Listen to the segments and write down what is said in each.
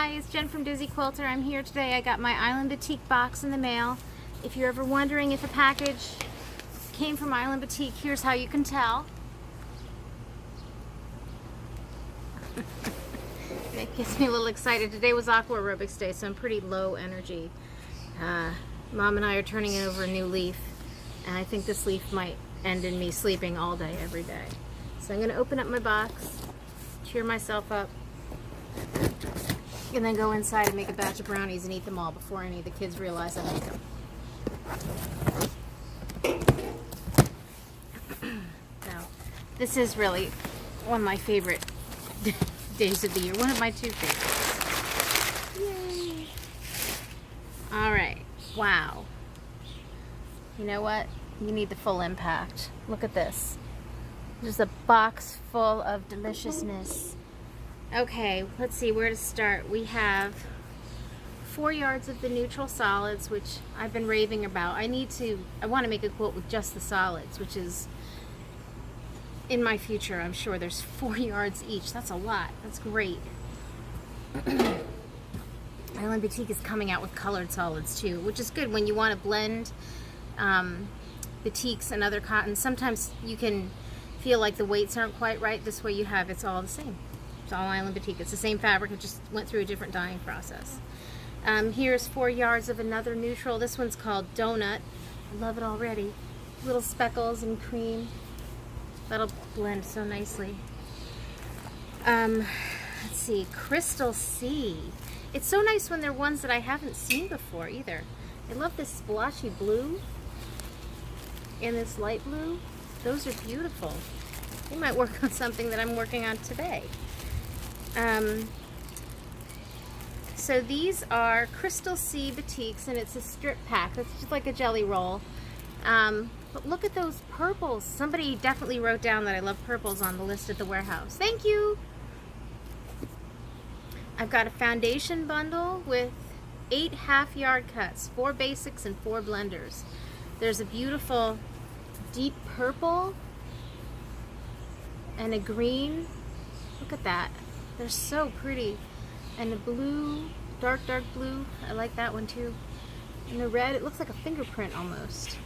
Hi, it's Jen from Dizzy Quilter. I'm here today. I got my Island Batik box in the mail. If you're ever wondering if a package came from Island Batik, here's how you can tell. It gets me a little excited. Today was Aqua Aerobics Day, so I'm pretty low energy. Mom and I are turning over a new leaf, and I think this leaf might end in me sleeping all day, every day. So I'm going to open up my box, cheer myself up, and then go inside and make a batch of brownies and eat them all before any of the kids realize I make them. Now, this is really one of my favorite days of the year. One of my two favorites. Yay! Alright. Wow. You know what? You need the full impact. Look at this. There's a box full of deliciousness. Okay, let's see where to start. We have 4 yards of the neutral solids, which I've been raving about. I want to make a quilt with just the solids, which is in my future. I'm sure there's 4 yards each. That's a lot. That's great. Island Batik is coming out with colored solids too, which is good when you want to blend batiks and other cottons. Sometimes you can feel like the weights aren't quite right. This way you have it's all the same. It's all Island Batik. It's the same fabric. It just went through a different dyeing process. Here's 4 yards of another neutral. This one's called Donut. I love it already. Little speckles and cream. That'll blend so nicely. Let's see, Crystal Sea. It's so nice when they're ones that I haven't seen before either. I love this splotchy blue and this light blue. Those are beautiful. They might work on something that I'm working on today. So these are Crystal Sea Batiks, and it's a strip pack. It's just like a jelly roll. But look at those purples. Somebody definitely wrote down that I love purples on the list at the warehouse. Thank you! I've got a foundation bundle with 8 half-yard cuts, 4 basics and 4 blenders. There's a beautiful deep purple and a green. Look at that. They're so pretty. And a blue, dark blue. I like that one too. And the red, it looks like a fingerprint almost.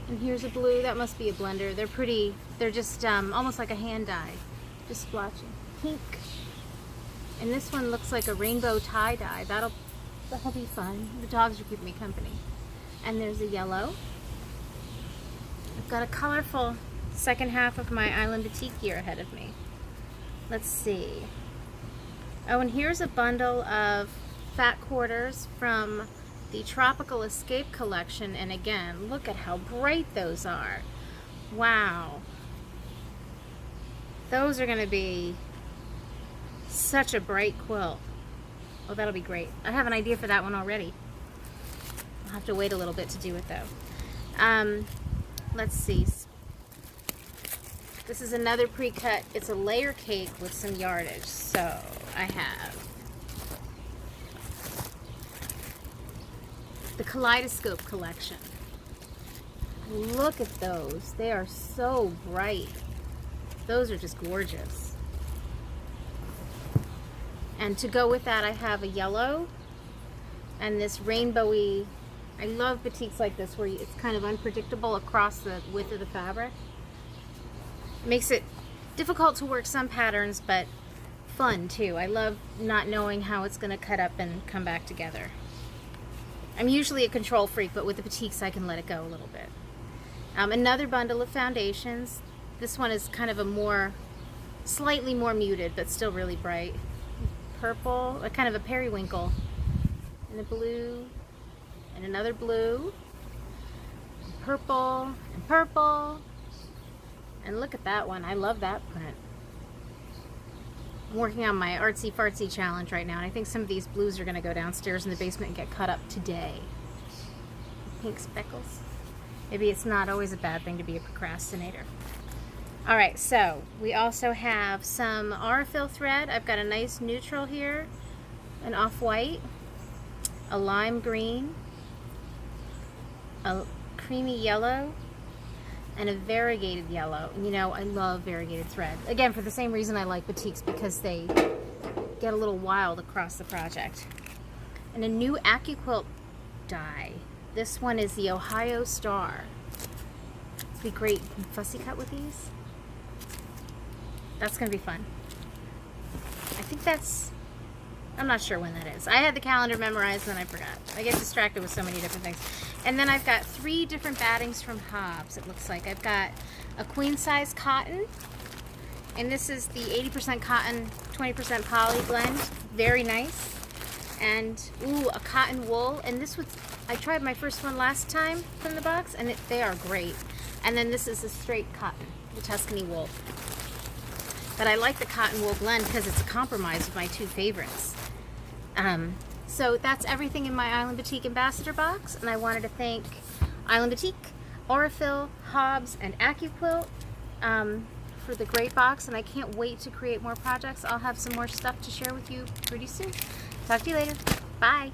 And here's a blue. That must be a blender. They're pretty. They're just almost like a hand dye. Just splotching. Pink. And this one looks like a rainbow tie-dye. That'll be fun. The dogs are keeping me company. And there's a yellow. I've got a colorful second half of my Island Batik year ahead of me. Let's see. Oh, and here's a bundle of fat quarters from the Tropical Escape collection. And again, look at how bright those are. Wow. Those are going to be such a bright quilt. Oh, that'll be great. I have an idea for that one already. I'll have to wait a little bit to do it though. Let's see. This is another pre-cut. It's a layer cake with some yardage. So I have the Kaleidoscope collection. Look at those. They are so bright. Those are just gorgeous. And to go with that, I have a yellow and this rainbowy. I love batiks like this where it's kind of unpredictable across the width of the fabric. It makes it difficult to work some patterns, but fun too. I love not knowing how it's going to cut up and come back together. I'm usually a control freak, but with the batiks I can let it go a little bit. Another bundle of foundations. This one is kind of a slightly more muted, but still really bright. Purple, kind of a periwinkle, and a blue, and another blue, and purple, and purple. And look at that one. I love that print. I'm working on my artsy fartsy challenge right now, and I think some of these blues are going to go downstairs in the basement and get cut up today. Pink speckles. Maybe it's not always a bad thing to be a procrastinator. Alright, so we also have some Aurifil thread. I've got a nice neutral here, an off-white, a lime green, a creamy yellow, and a variegated yellow. And you know, I love variegated thread. Again, for the same reason I like batiks, because they get a little wild across the project. And a new AccuQuilt die. This one is the Ohio Star. It'd be great. You can fussy cut with these. That's gonna be fun. I think that's, I'm not sure when that is. I had the calendar memorized and I forgot. I get distracted with so many different things. And then I've got 3 different battings from Hobbs, it looks like. I've got a queen size cotton, and this is the 80% cotton, 20% poly blend. Very nice. And, ooh, a cotton wool. And this was, I tried my first one last time from the box, and they are great. And then this is a straight cotton, the Tuscany wool. But I like the cotton wool blend because it's a compromise with my 2 favorites. So that's everything in my Island Batik Ambassador box, and I wanted to thank Island Batik, Aurifil, Hobbs, and AccuQuilt for the great box, and I can't wait to create more projects. I'll have some more stuff to share with you pretty soon. Talk to you later. Bye.